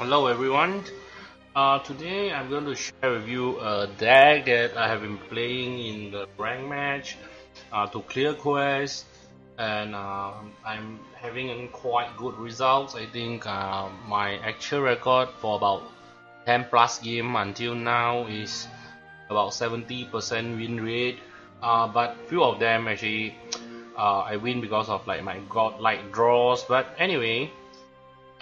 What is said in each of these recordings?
Hello everyone. Today I'm going to share with you a deck that I have been playing in the rank match to clear quests, and I'm having quite good results. I think my actual record for about 10 plus game until now is about 70% win rate. But few of them actually I win because of like my godlike draws. But anyway.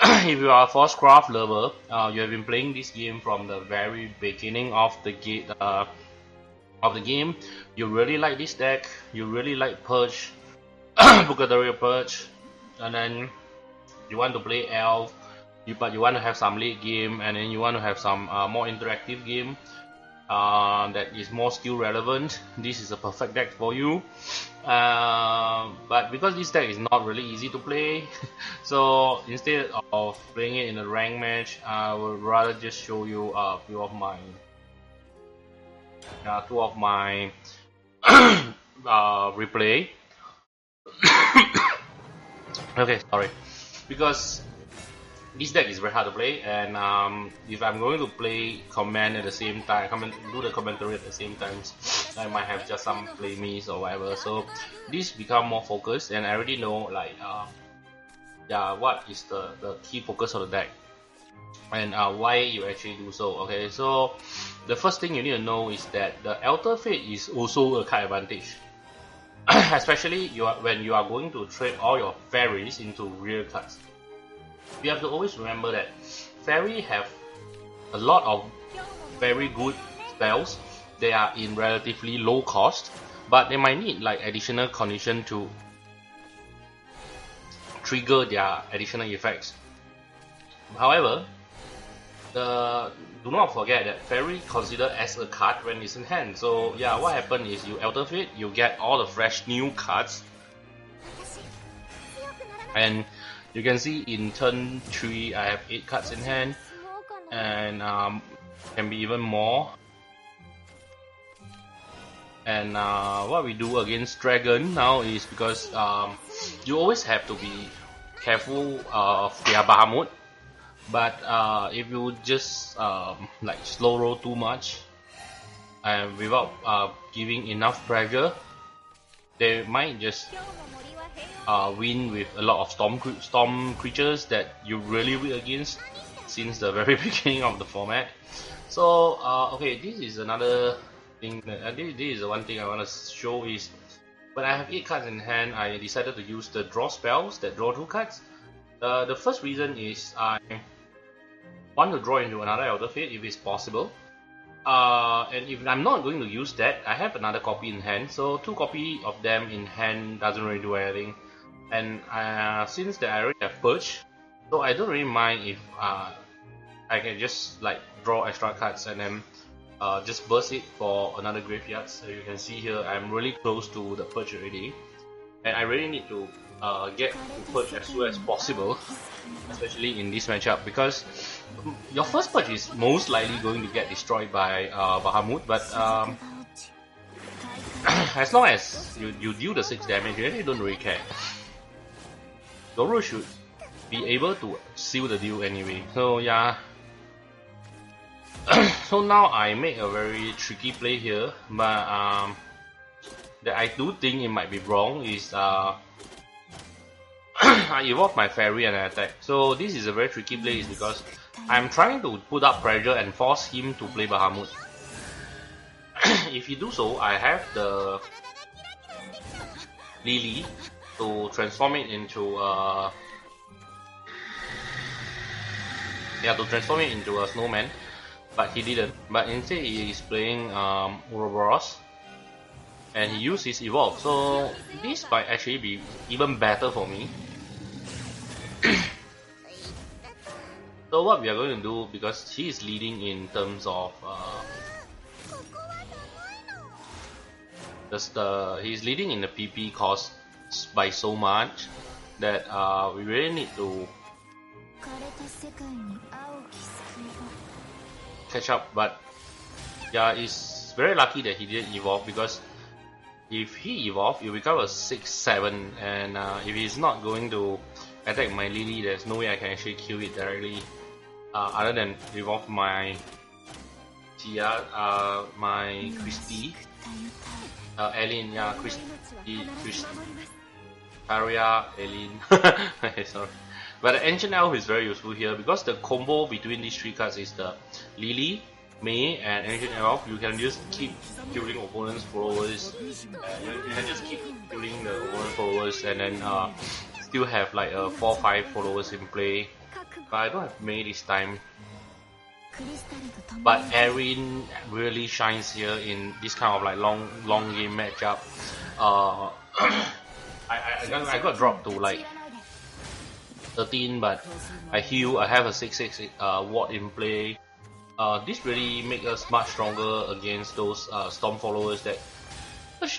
If you are a Forestcraft lover, you have been playing this game from the very beginning of the game. You really like this deck. You really like Purge, Bucadaria Purge, and then you want to play Elf. But you want to have some late game, and then you want to have some more interactive game that is more skill relevant. This is a perfect deck for you. But because this deck is not really easy to play, so instead of playing it in a rank match, I would rather just show you a few of my two of my replay. Okay, sorry, because this deck is very hard to play, and if I'm going to play command at the same time, do the commentary at the same time, I might have just some play miss or whatever. So this become more focused, and I already know like what is the key focus of the deck and why you actually do so. Okay, so the first thing you need to know is that the Alter Fate is also a card advantage. Especially when you are going to trade all your fairies into real cards. You have to always remember that fairy have a lot of very good spells. They are in relatively low cost, but they might need like additional condition to trigger their additional effects. However, do not forget that fairy considered as a card when it's in hand. So yeah, what happens is you alter it, you get all the fresh new cards, and you can see in turn 3 I have 8 cards in hand, and can be even more. And what we do against dragon now is, because you always have to be careful of their Bahamut. But if you just like slow roll too much and without giving enough pressure, they might just win with a lot of storm creatures that you really weak against since the very beginning of the format. So okay, this is another thing. This is the one thing I want to show is when I have 8 cards in hand, I decided to use the draw spells that draw 2 cards. The first reason is I want to draw into another Elder Fate if it's possible. And if I'm not going to use that, I have another copy in hand, so 2 copy of them in hand doesn't really do anything. And since that I already have Purge, so I don't really mind if I can just like draw extra cards and then just burst it for another graveyard. So you can see here I'm really close to the Purge already, and I really need to get to Purge as soon as possible, especially in this matchup, because your first Purge is most likely going to get destroyed by Bahamut, but as long as you deal the 6 damage, you really don't really care. Goro should be able to seal the deal anyway. So yeah. So now I make a very tricky play here, but that I do think it might be wrong is I evolve my fairy and I attack. So this is a very tricky play, is because I'm trying to put up pressure and force him to play Bahamut. If he do so, I have the Lily to transform it into a snowman, but he didn't. But instead he is playing Ouroboros, and he used his evolve. So this might actually be even better for me. So what we are going to do, because he is leading in terms of he's leading in the PP cost by so much that we really need to catch up. But yeah, it's very lucky that he didn't evolve, because if he evolve, it will become a 6-7, and if he's not going to attack my Lily, there's no way I can actually kill it directly. other than evolve my Tia, my Christy, Eileen, yeah, Christy, Aria, Eileen. Okay, sorry. But the Ancient Elf is very useful here because the combo between these three cards is the Lily, May, and Ancient Elf. You can just keep killing opponents' followers. You can just keep killing the opponent followers and then still have like 4-5 followers in play. But I don't have May this time. But Erin really shines here in this kind of like long game matchup. I got dropped to like 13, but I heal. I have a 6/6 ward in play. This really makes us much stronger against those storm followers that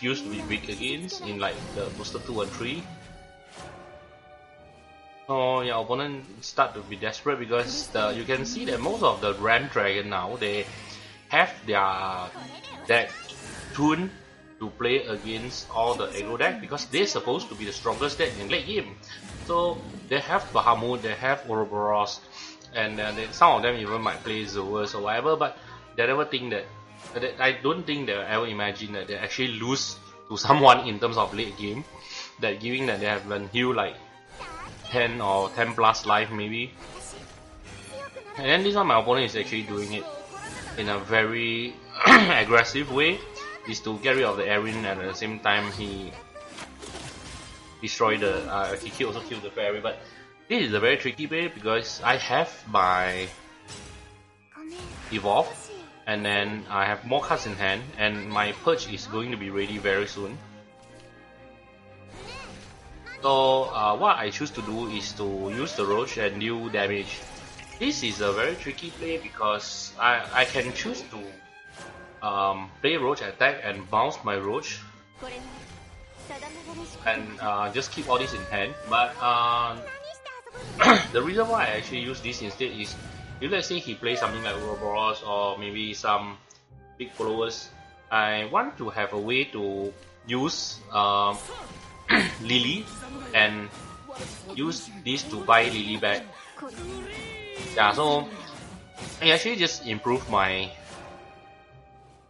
used to be weak against in like the booster 2 and 3. So yeah, opponent start to be desperate because you can see that most of the Ram Dragon now, they have their deck tuned to play against all the aggro deck because they're supposed to be the strongest deck in late game. So they have Bahamut, they have Ouroboros, and some of them even might play Zoas or whatever, but they never think that, I don't think they'll ever imagine that they actually lose to someone in terms of late game, that giving that they have been healed like 10 or 10 plus life maybe. And then this one, my opponent is actually doing it in a very aggressive way, is to get rid of the Erin, and at the same time he destroyed the he also killed the fairy. But this is a very tricky play because I have my evolve and then I have more cards in hand and my purge is going to be ready very soon. So what I choose to do is to use the Roach and deal damage. This is a very tricky play because I can choose to play Roach attack and bounce my Roach and just keep all this in hand. But the reason why I actually use this instead is, if let's say he plays something like Ouroboros or maybe some big followers, I want to have a way to use Lily and use this to buy Lily back. Yeah, so I actually just improve my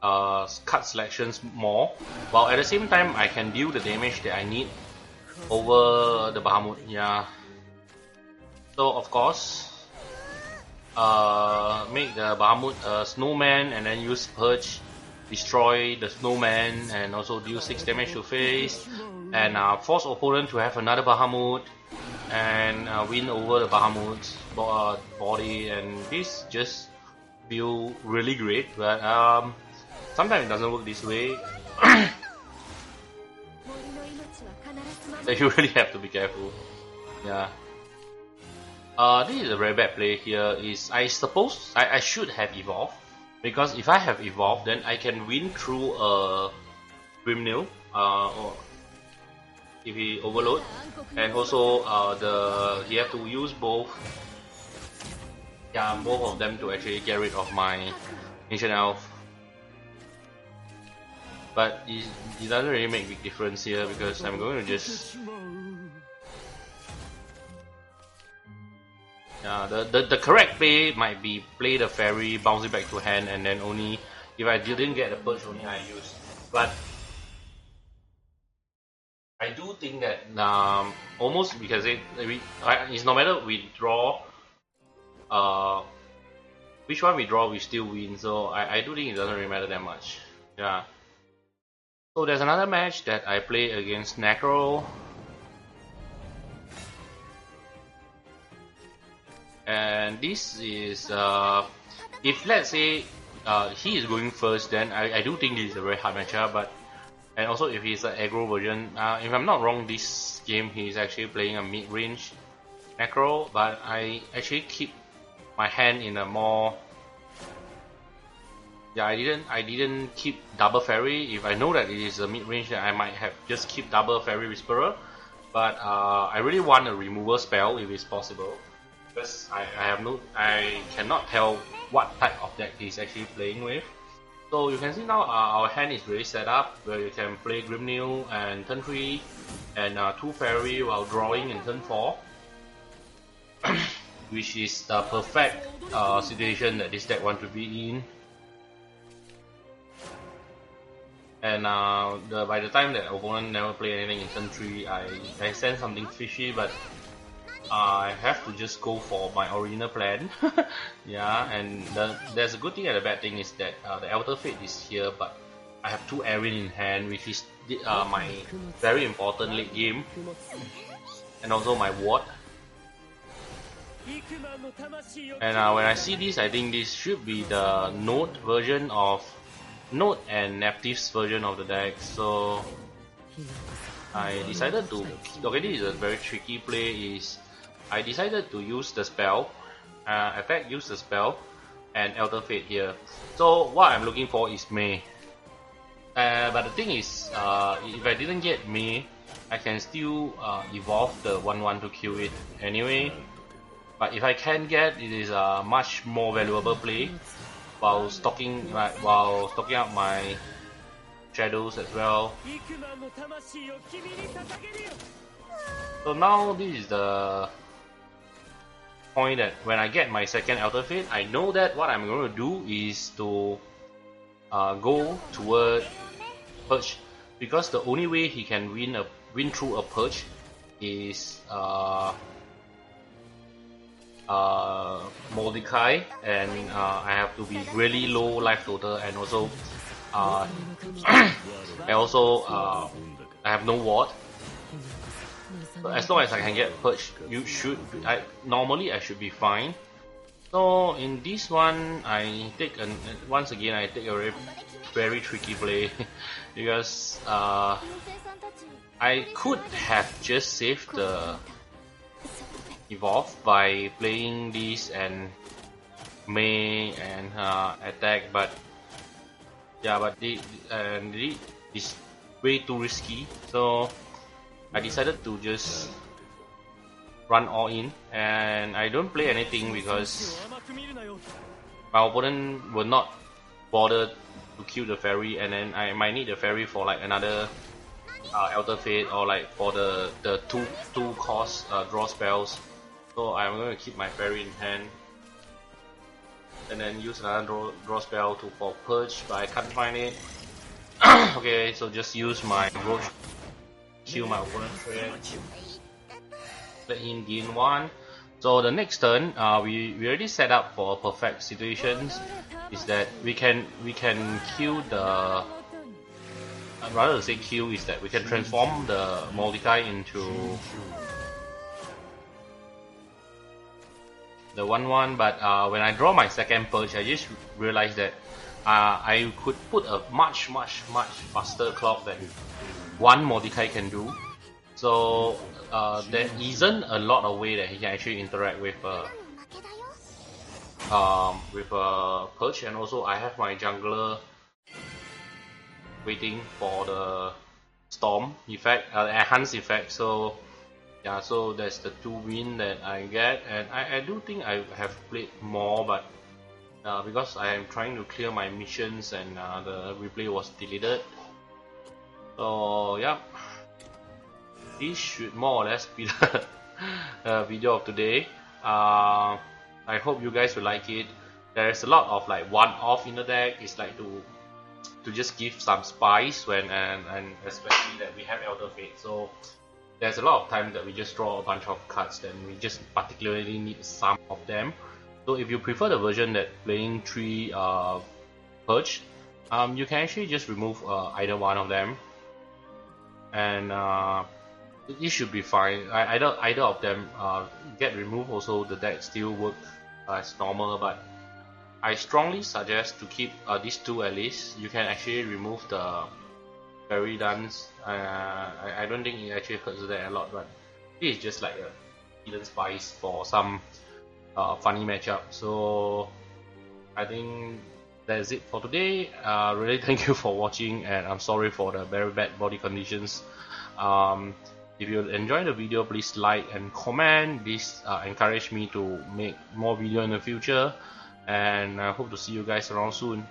card selections more, while at the same time I can deal the damage that I need over the Bahamut. Yeah. So of course, make the Bahamut a snowman and then use Purge, destroy the snowman and also deal 6 damage to face, and force opponent to have another Bahamut and win over the Bahamut's body, and this just feel really great. But sometimes it doesn't work this way. So you really have to be careful. Yeah. This is a very bad play here. I suppose I should have evolved, because if I have evolved, then I can win through a Grimnil, or if he overload, and also he have to use both of them to actually get rid of my Ancient Elf. But it doesn't really make a big difference here because I'm going to just the correct play might be play the fairy, bounce it back to hand, and then only if I didn't get the purge, only I use. But I do think that almost because it's no matter we draw, which one we draw, we still win. So I do think it doesn't really matter that much. Yeah. So there's another match that I play against Necro. And this is, if let's say he is going first, then I do think this is a very hard matchup. But and also if he's an aggro version, if I'm not wrong, this game he's actually playing a mid-range Necro. But I actually keep my hand in a more, I didn't keep double fairy. If I know that it is a mid-range, then I might have just keep double fairy whisperer. But I really want a removal spell if it's possible, because I cannot tell what type of deck he's actually playing with. So you can see now our hand is really set up where you can play Grimnil and turn 3 and 2 fairy while drawing in turn 4. which is the perfect situation that this deck want to be in. And by the time that opponent never play anything in turn 3, I sense something fishy, but I have to just go for my original plan. Yeah, and there's a good thing and a bad thing is that the Elder Fate is here, but I have 2 Erin in hand, which is my very important late game, and also my ward. And when I see this, I think this should be the Node version of Node and Neptive's version of the deck. So I decided to. Okay, this is a very tricky play. I decided to use the spell, attack, use the spell, and Elder Fate here. So what I'm looking for is May. But the thing is, if I didn't get May, I can still evolve the 1/1 to kill it anyway. But if I can get, it is a much more valuable play while stocking up my shadows as well. So now this is the point that when I get my second Elder Fate, I know that what I'm going to do is to go toward Purge, because the only way he can win through a Purge is Mordecai, and I have to be really low life total, and also I have no ward. So as long as I can get Purge, normally I should be fine. So in this one, once again I take a very, very tricky play because I could have just saved the evolve by playing this and May and attack, but this is way too risky. So I decided to just run all in, and I don't play anything because my opponent will not bother to kill the fairy, and then I might need the fairy for like another Elder Fate, or like for the two cost draw spells. So I'm going to keep my fairy in hand and then use another draw spell for Purge, but I can't find it. Okay, so just use my Roach, kill my opponent's trade, let him gain 1. So the next turn, we already set up for perfect situations. Is that we can kill the. Rather than say kill, is that we can transform the Mordecai into the 1/1. But when I draw my second Purge, I just realized that I could put a much faster clock than one Mordecai can do. So there isn't a lot of way that he can actually interact with Purge, and also I have my jungler waiting for the Storm effect, enhanced effect. So yeah, so that's the 2 win that I get, and I do think I have played more, but because I am trying to clear my missions and the replay was deleted. So yeah, this should more or less be the video of today. I hope you guys will like it. There's a lot of like one-off in the deck. It's like to just give some spice when and especially that we have Elder Fate. So there's a lot of time that we just draw a bunch of cards, then we just particularly need some of them. So if you prefer the version that playing 3 Purge, you can actually just remove either one of them, and it should be fine. Either of them get removed, also the deck still work as normal, but I strongly suggest to keep these 2 at least. You can actually remove the Fairy Dance. I don't think it actually hurts the deck a lot, but this is just like a hidden spice for some funny matchup. So I think that's it for today. Really thank you for watching, and I'm sorry for the very bad body conditions. If you enjoyed the video, please like and comment. This encourage me to make more video in the future, and I hope to see you guys around soon.